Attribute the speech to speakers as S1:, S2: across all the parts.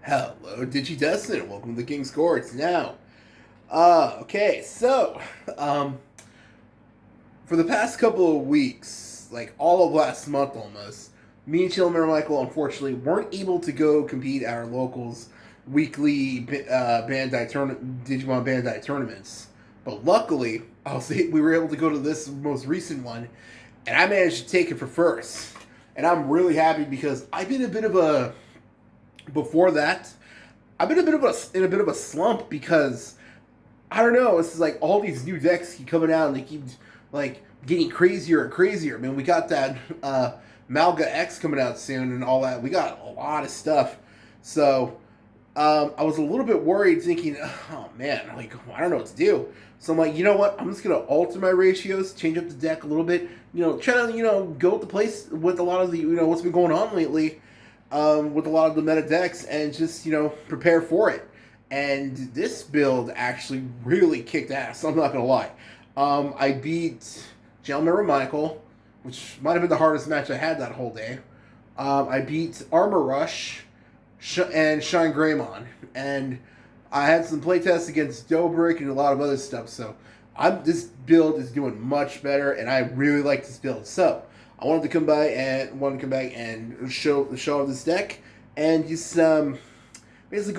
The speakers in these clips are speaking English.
S1: Hello, Digidestin. Welcome to the King's Courts. Now, okay, so, um, for the past couple of weeks, like all of last month almost, me and Chilmer and Michael unfortunately weren't able to go compete at our locals weekly Digimon Bandai tournaments. But luckily, we were able to go to this most recent one, and I managed to take it for first. And I'm really happy because I've been a bit of a before that, I've been in a bit of a slump because I don't know. It's like all these new decks keep coming out and they keep like getting crazier and crazier. I mean, we got that Malga X coming out soon and all that. We got a lot of stuff. So I was a little bit worried, thinking, oh man, like I don't know what to do. So I'm like, you know what? I'm just gonna alter my ratios, change up the deck a little bit. Try to go with the place with a lot of the what's been going on lately with a lot of the meta decks and just, prepare for it. And this build actually really kicked ass, I'm not going to lie. I beat Jelmer and Michael, which might have been the hardest match I had that whole day. I beat Armor Rush and Shine Greymon. And I had some playtests against Dobrik and a lot of other stuff, so this build is doing much better, and I really like this build. So I wanted to come back and show off this deck and just basically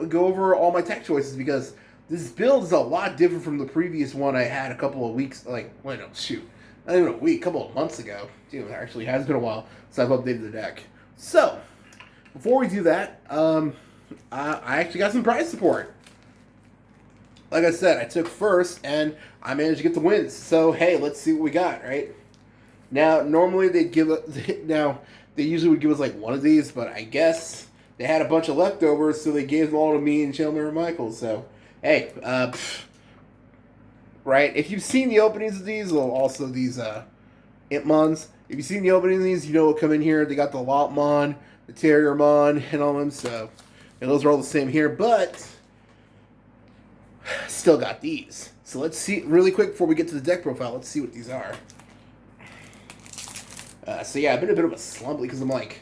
S1: go over all my tech choices because this build is a lot different from the previous one I had a couple of weeks not even a week, a couple of months ago. Dude, it actually has been a while since I've updated the deck. So before we do that, I actually got some prize support. Like I said, I took first and I managed to get the wins. So hey, let's see what we got, right? Now, normally they usually would give us like one of these, but I guess they had a bunch of leftovers, so they gave them all to me and Chandler and Michael. So, hey, right? If you've seen the openings of these, well, also these Impmons, if you've seen the opening of these, you know what come in here. They got the Lopmon, the Terriermon, and all them. So, and those are all the same here, but still got these. So let's see really quick before we get to the deck profile. Let's see what these are. So yeah, I've been a bit of a slump because I'm like,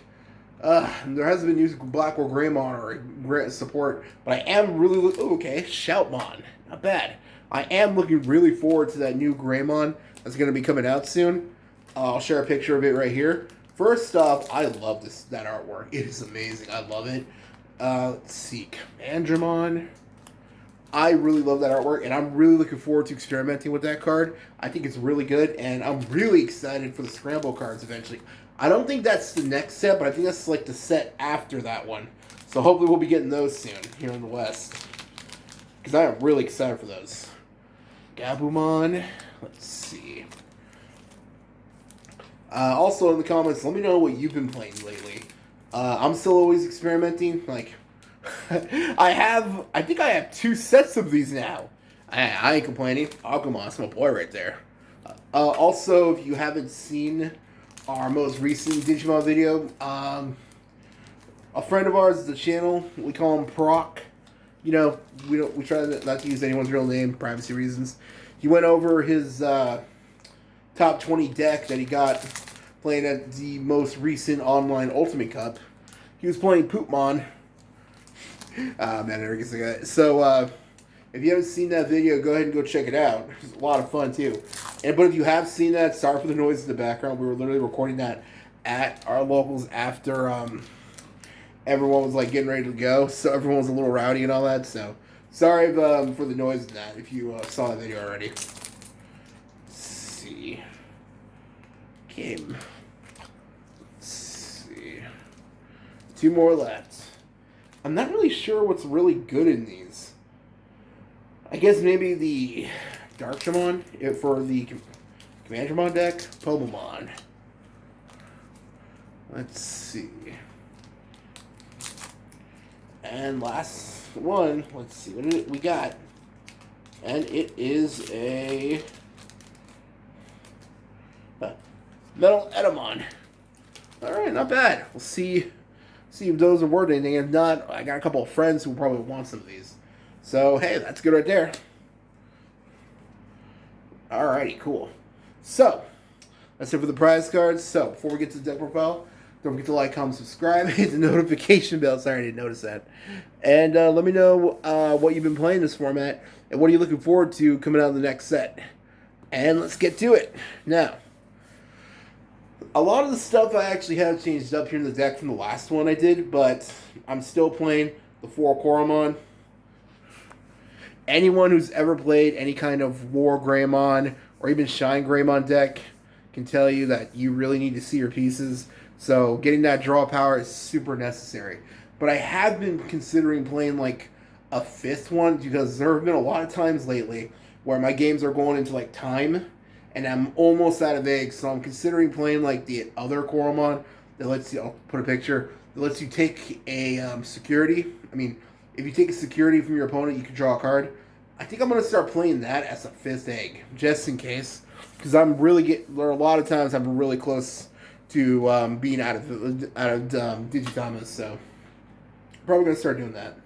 S1: there hasn't been used BlackWarGreymon or support, but I am really okay. Shoutmon, not bad. I am looking really forward to that new Greymon that's going to be coming out soon. I'll share a picture of it right here. First off, I love that artwork. It is amazing. I love it. Let's see, Commandramon. I really love that artwork, and I'm really looking forward to experimenting with that card. I think it's really good, and I'm really excited for the Scramble cards eventually. I don't think that's the next set, but I think that's like the set after that one. So hopefully we'll be getting those soon here in the West. Because I am really excited for those. Gabumon. Let's see. Also in the comments, let me know what you've been playing lately. I'm still always experimenting, like... I think I have 2 sets of these now. I ain't complaining. Agumon, that's my boy right there. Also, if you haven't seen our most recent Digimon video, a friend of ours at the channel, we call him Proc. We try not to use anyone's real name, privacy reasons. He went over his top 20 deck that he got playing at the most recent online Ultimate Cup. He was playing Poopmon. So, if you haven't seen that video, go ahead and go check it out. It's a lot of fun, too. But if you have seen that, sorry for the noise in the background. We were literally recording that at our locals after everyone was, like, getting ready to go. So everyone was a little rowdy and all that. So, sorry for the noise in that, if you saw the video already. Let's see. Game. Let's see. 2 more left. I'm not really sure what's really good in these. I guess maybe the Darkdramon for the Commandramon deck. Pomamon. Let's see. And last one. Let's see what we got. And it is a Metal Edamon. Alright, not bad. We'll see if those are worth anything. If not, I got a couple of friends who probably want some of these. So, hey, that's good right there. Alrighty, cool. So, that's it for the prize cards. So, before we get to the deck profile, Don't forget to like, comment, subscribe, hit the notification bell. Sorry, I didn't notice that. And let me know what you've been playing this format and what are you looking forward to coming out of the next set. And let's get to it. Now, a lot of the stuff I actually have changed up here in the deck from the last one I did, but I'm still playing the 4 Koromon. Anyone who's ever played any kind of WarGreymon or even Shine Greymon deck can tell you that you really need to see your pieces. So getting that draw power is super necessary. But I have been considering playing like a 5th one because there have been a lot of times lately where my games are going into like time and I'm almost out of eggs. So I'm considering playing like the other Koromon that lets you, I'll put a picture, that lets you take a security. I mean, if you take a security from your opponent, you can draw a card. I think I'm going to start playing that as a 5th egg, just in case. Because there are a lot of times I'm really close to being out of Digitamas, so probably going to start doing that.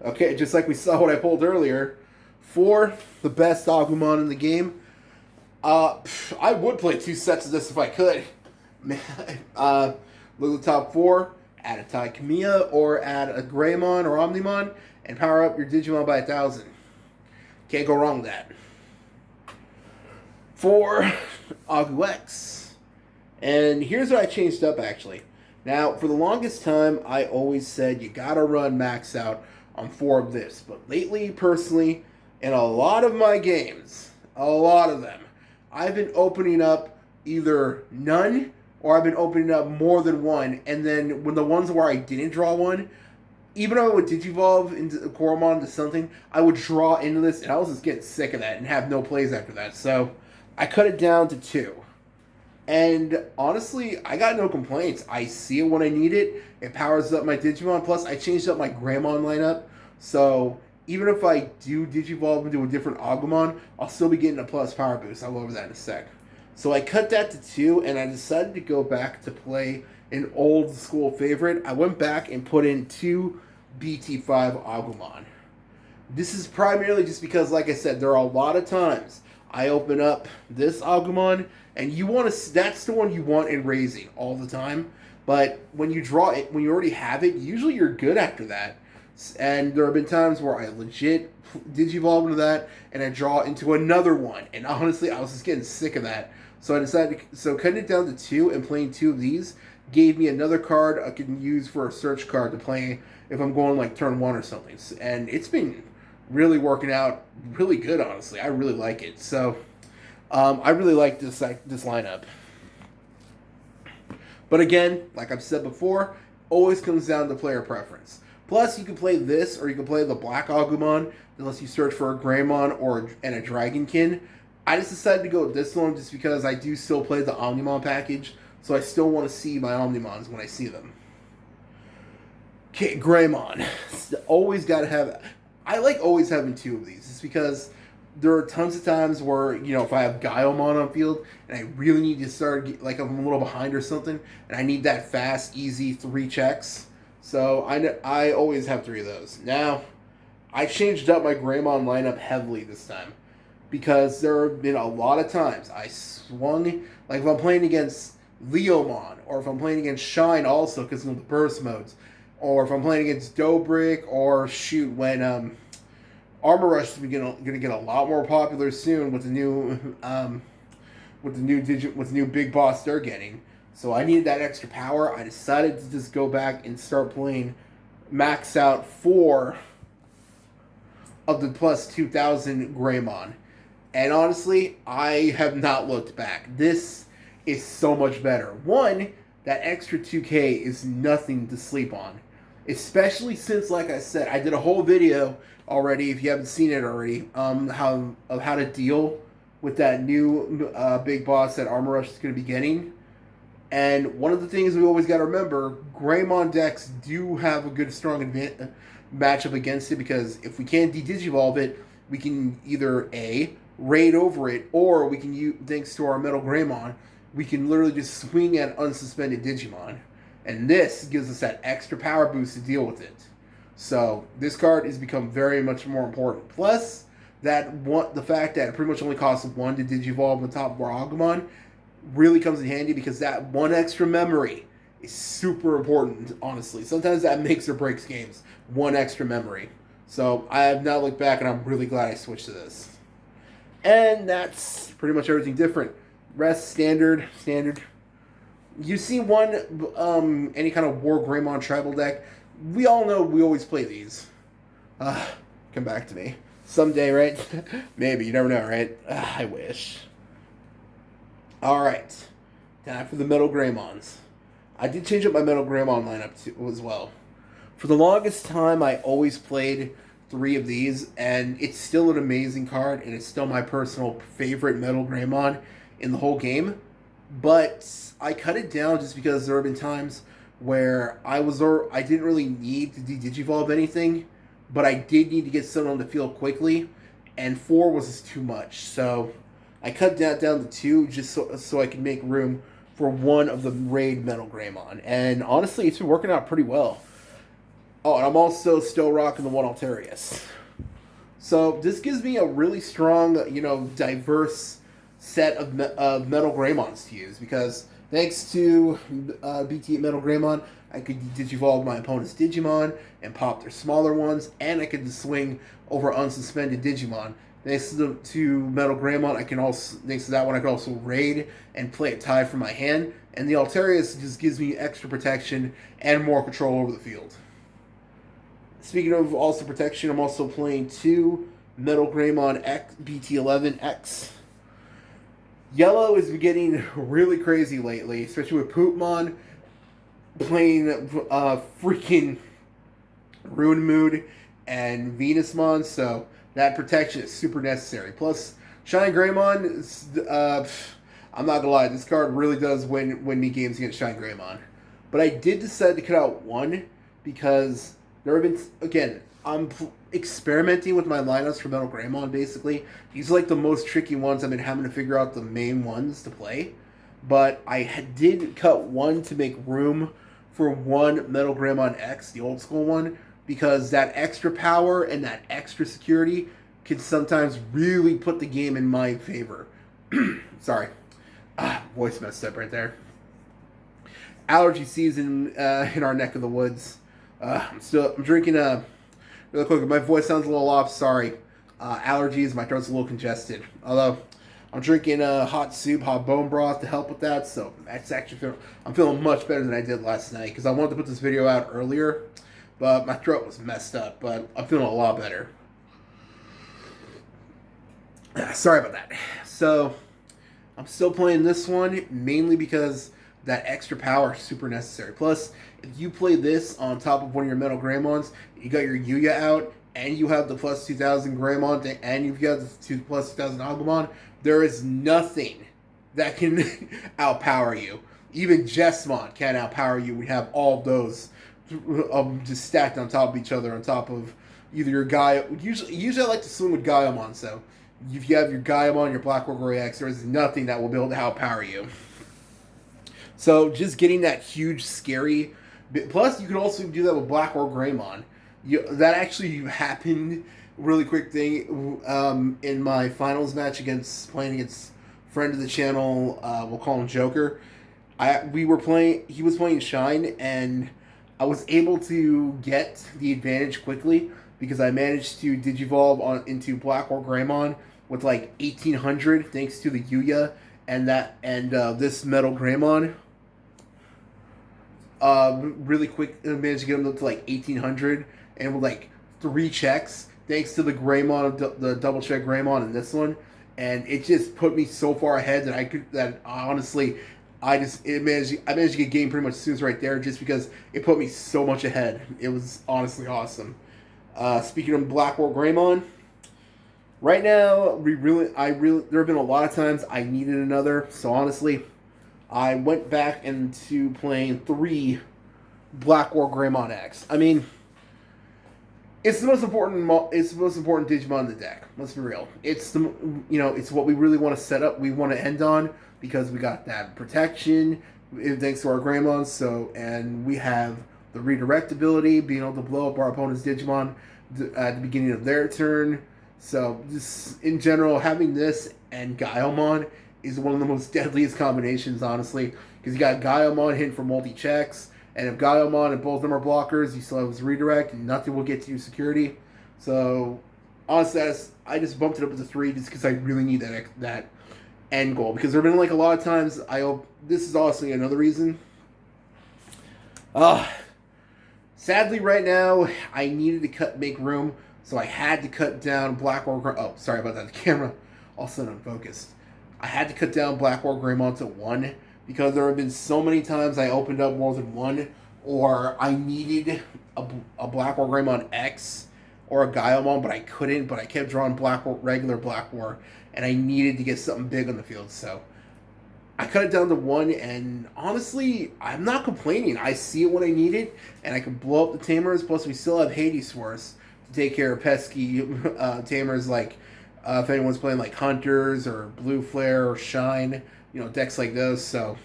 S1: Okay, just like we saw what I pulled earlier, for the best Agumon in the game, I would play 2 sets of this if I could. Look at the top 4, add a Taikamiya, or add a Greymon or Omnimon, and power up your Digimon by 1,000. Can't go wrong with that. For Agu X. And here's what I changed up, actually. Now, for the longest time, I always said you gotta run max out on 4 of this. But lately, personally, in a lot of my games, a lot of them, I've been opening up either none or I've been opening up more than one. And then when the ones where I didn't draw one, even though I would Digivolve into Koromon into something, I would draw into this, and I was just getting sick of that and have no plays after that. So I cut it down to 2. And honestly, I got no complaints. I see it when I need it. It powers up my Digimon. Plus, I changed up my Greymon lineup. So even if I do Digivolve into a different Agumon, I'll still be getting a plus power boost. I'll go over that in a sec. So I cut that to 2, and I decided to go back to play an old school favorite. I went back and put in 2 BT5 Agumon. This is primarily just because, like I said, there are a lot of times I open up this Agumon, and you want to. That's the one you want in raising all the time. But when you draw it, when you already have it, usually you're good after that. And there have been times where I legit Digivolve into that, and I draw into another one. And honestly, I was just getting sick of that. So I decided, cutting it down to 2 and playing 2 of these gave me another card I can use for a search card to play if I'm going like turn 1 or something. And it's been really working out really good, honestly. I really like it. So I really like this lineup. But again, like I've said before, always comes down to player preference. Plus, you can play this, or you can play the Black Agumon, unless you search for a Greymon and a Dragonkin. I just decided to go with this one just because I do still play the Omnimon package, so I still want to see my Omnimons when I see them. Okay, Greymon. Always got to have... I like always having 2 of these, just because there are tons of times where, you know, if I have Gaiomon on field, and I really need to start, like I'm a little behind or something, and I need that fast, easy 3 checks. So I always have 3 of those. Now, I changed up my Greymon lineup heavily this time, because there have been a lot of times I swung, like if I'm playing against Leomon, or if I'm playing against Shine also because of the burst modes, or if I'm playing against Dobrik, or shoot, when Armor Rush is going to get a lot more popular soon with the new big boss they're getting. So I needed that extra power. I decided to just go back and start playing max out 4 of the plus 2,000 Greymon. And honestly, I have not looked back. This is so much better. One, that extra 2K is nothing to sleep on. Especially since, like I said, I did a whole video already, if you haven't seen it already, how to deal with that new big boss that Armor Rush is going to be getting. And one of the things we always got to remember, Greymon decks do have a good, strong matchup against it, because if we can't de-Digivolve it, we can either A, raid over it, or we can use, thanks to our Metal Greymon, we can literally just swing at unsuspended Digimon. And this gives us that extra power boost to deal with it. So this card has become very much more important. Plus, the fact that it pretty much only costs 1 to Digivolve on top of our Agumon really comes in handy, because that 1 extra memory is super important, honestly. Sometimes that makes or breaks games. One extra memory. So I have now looked back, and I'm really glad I switched to this. And that's pretty much everything different. Rest, standard, standard. You see one, any kind of WarGreymon tribal deck. We all know we always play these. Come back to me. Someday, right? Maybe, you never know, right? I wish. Alright. Time for the Metal Greymons. I did change up my Metal Greymon lineup too, as well. For the longest time, I always played 3 of these, and it's still an amazing card, and it's still my personal favorite Metal Greymon in the whole game. But I cut it down just because there have been times where I didn't really need to de-digivolve anything, but I did need to get someone on the field quickly, and 4 was just too much. So I cut that down to 2 just so I could make room for one of the raid Metal Greymon. And honestly, it's been working out pretty well. Oh, and I'm also still rocking the one Alterius. So this gives me a really strong, diverse set of Metal Greymons to use, because thanks to BT Metal Greymon, I could digivolve my opponent's Digimon and pop their smaller ones, and I could swing over unsuspended Digimon. Thanks to Metal Greymon, thanks to that one, I can also raid and play it tied from my hand, and the Alterius just gives me extra protection and more control over the field. Speaking of also protection, I'm also playing 2 Metal Greymon X, BT11X. Yellow is getting really crazy lately, especially with Poopmon playing freaking Ruin Mood and Venusmon, so that protection is super necessary. Plus, Shine Greymon, I'm not gonna lie, this card really does win me games against Shine Greymon. But I did decide to cut out 1 because there have been, again, I'm experimenting with my lineups for Metal Greymon, basically. These are like the most tricky ones. I've been having to figure out the main ones to play. But I did cut 1 to make room for 1 Metal Greymon X, the old school one, because that extra power and that extra security can sometimes really put the game in my favor. Sorry. Voice messed up right there. Allergy season in our neck of the woods. I'm drinking real quick. My voice sounds a little off. Sorry. Allergies. My throat's a little congested. Although I'm drinking hot soup, hot bone broth to help with that. So that's actually I'm feeling much better than I did last night, because I wanted to put this video out earlier, but my throat was messed up. But I'm feeling a lot better. Sorry about that. So I'm still playing this one mainly because that extra power is super necessary. Plus, if you play this on top of one of your Metal Greymons, you got your Yuya out, and you have the plus 2000 Greymon, and you've got the plus 2000 Agumon, there is nothing that can outpower you. Even Jesmon can't outpower you. We have all of those just stacked on top of each other, on top of either your Gaia. Usually I like to swing with Gaiamon, so if you have your Gaiamon, your BlackWarGreymon, there is nothing that will be able to outpower you. So just getting that huge, scary... Plus, you can also do that with BlackWarGreymon. That actually happened, really quick thing, in my finals match playing against friend of the channel, we'll call him Joker. He was playing Shine, and I was able to get the advantage quickly because I managed to digivolve into BlackWarGreymon with like 1800 thanks to the Yuya and this Metal Greymon. Really quick, managed to get him up to like 1800, and with like 3 checks, thanks to the Greymon, the double check Greymon in this one, and it just put me so far ahead that honestly, I managed to get game pretty much as soon as right there, just because it put me so much ahead. It was honestly awesome. Speaking of BlackWarGreymon, right now there have been a lot of times I needed another, so honestly, I went back into playing 3 BlackWarGreymon X. I mean, it's the most important Digimon in the deck. Let's be real. It's it's what we really want to set up. We want to end on, because we got that protection thanks to our Greymon. And we have the redirect ability, being able to blow up our opponent's Digimon at the beginning of their turn. So just in general, having this and Gaiamon is one of the most deadliest combinations, honestly, because you got Gaiomon hitting for multi-checks, and if Gaiomon and both of them are blockers, you still have his redirect, and nothing will get to you security. So, honestly, I just bumped it up to 3 just because I really need that end goal. Because there have been like a lot of times, this is honestly another reason. Sadly, right now, I needed to make room, so I had to cut down BlackWarGreymon. Oh, sorry about that. The camera all of a sudden unfocused. I had to cut down BlackWarGreymon to 1 because there have been so many times I opened up more than 1, or I needed a BlackWarGreymon X or a Gaiomon, but I couldn't. But I kept drawing regular BlackWar, and I needed to get something big on the field, so I cut it down to 1, and honestly, I'm not complaining. I see it when I need it, and I can blow up the Tamers. Plus, we still have Hades Force to take care of pesky Tamers, like if anyone's playing like Hunters or Blue Flare or Shine, decks like those. So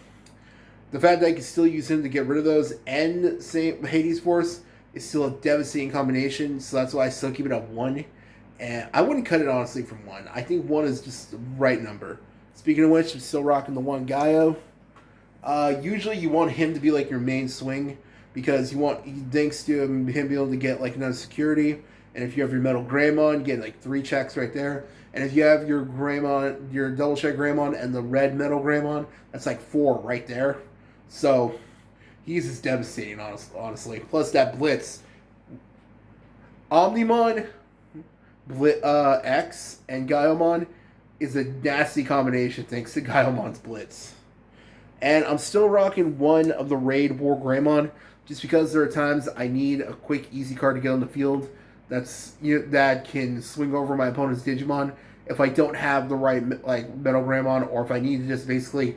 S1: the fact that I can still use him to get rid of those and same Hades Force is still a devastating combination. So that's why I still keep it at 1, and I wouldn't cut it honestly from 1. I think 1 is just the right number. Speaking of which, I'm still rocking the 1 Gaio. Usually you want him to be like your main swing because thanks to him being able to get like another security. And if you have your Metal Greymon, you get like 3 checks right there. And if you have your Greymon, your double check Greymon and the red Metal Greymon, that's like 4 right there. So he's just devastating, honestly. Plus that Blitz. Omnimon, X, and Gaiomon is a nasty combination thanks to Gaiomon's Blitz. And I'm still rocking 1 of the Raid BlackWarGreymon just because there are times I need a quick, easy card to get on the field that can swing over my opponent's Digimon if I don't have the right Metal Greymon, or if I need to just basically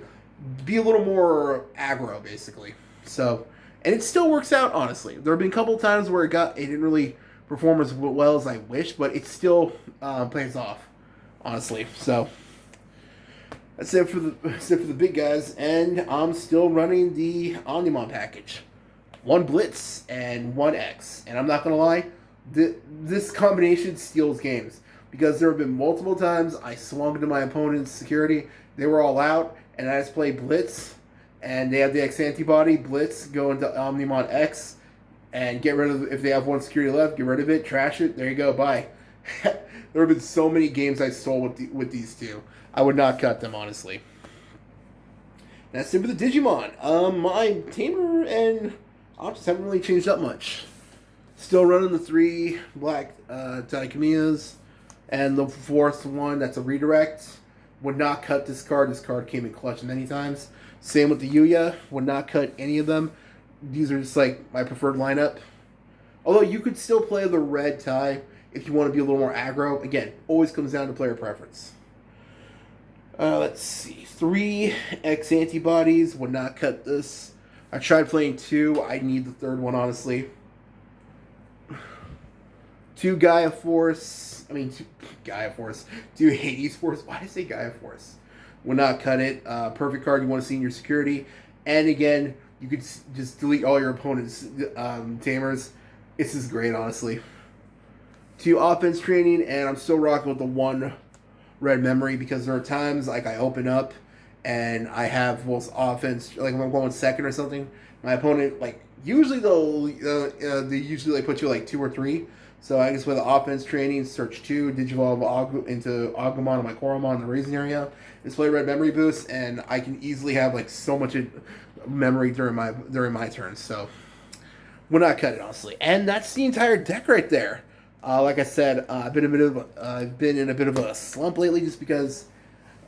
S1: be a little more aggro, basically. So, and it still works out, honestly. There have been a couple of times where it didn't really perform as well as I wish, but it still plays off, honestly. So that's it for the big guys, and I'm still running the Omnimon package, 1 Blitz and 1 X. And I'm not gonna lie, this combination steals games because there have been multiple times I swung to my opponent's security, they were all out, and I just played Blitz, and they have the X antibody. Blitz, go into Omnimon X, and get rid of, if they have 1 security left, get rid of it, trash it. There you go, bye. There have been so many games I stole with these two. I would not cut them, honestly. That's it for the Digimon. My Tamer and Optus haven't really changed up much. Still running the 3 black Taikamias, and the 4th one, that's a redirect. Would not cut this card. This card came in clutch many times. Same with the Yuya. Would not cut any of them. These are just like my preferred lineup. Although you could still play the red tie if you want to be a little more aggro. Again, always comes down to player preference. Let's see. 3 X antibodies. Would not cut this. I tried playing 2. I need the 3rd one, honestly. 2 Gaia Force. 2 Gaia Force. 2 Hades Force. Why did I say Gaia Force? Would not cut it. Perfect card you want to see in your security. And again, you could just delete all your opponent's Tamers. This is great, honestly. 2 offense training, and I'm still rocking with the 1 red memory because there are times like I open up and I have both offense, like when I'm going second or something, my opponent, like, usually they usually put you like 2 or 3. So I just with the offense training, search 2, Digivolve into Agumon and my Koromon in the raising area, display red memory boost, and I can easily have like so much memory during my turn. So would not cut it, honestly. And that's the entire deck right there. Like I said, I've been in a bit of a slump lately just because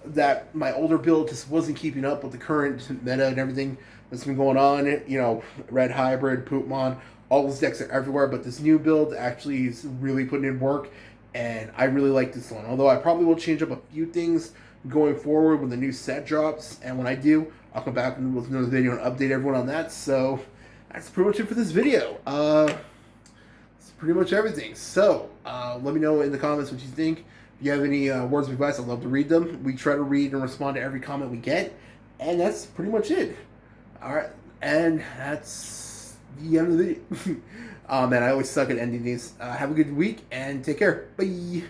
S1: that my older build just wasn't keeping up with the current meta and everything that's been going on. Red Hybrid, Poopmon, all those decks are everywhere, but this new build actually is really putting in work, and I really like this one. Although I probably will change up a few things going forward when the new set drops, and when I do, I'll come back with another video and update everyone on that. So that's pretty much it for this video. It's pretty much everything. So let me know in the comments what you think. If you have any words of advice, I'd love to read them. We try to read and respond to every comment we get, and that's pretty much it. All right, and that's the end of the video. Man, I always suck at ending these. Have a good week, and take care. Bye.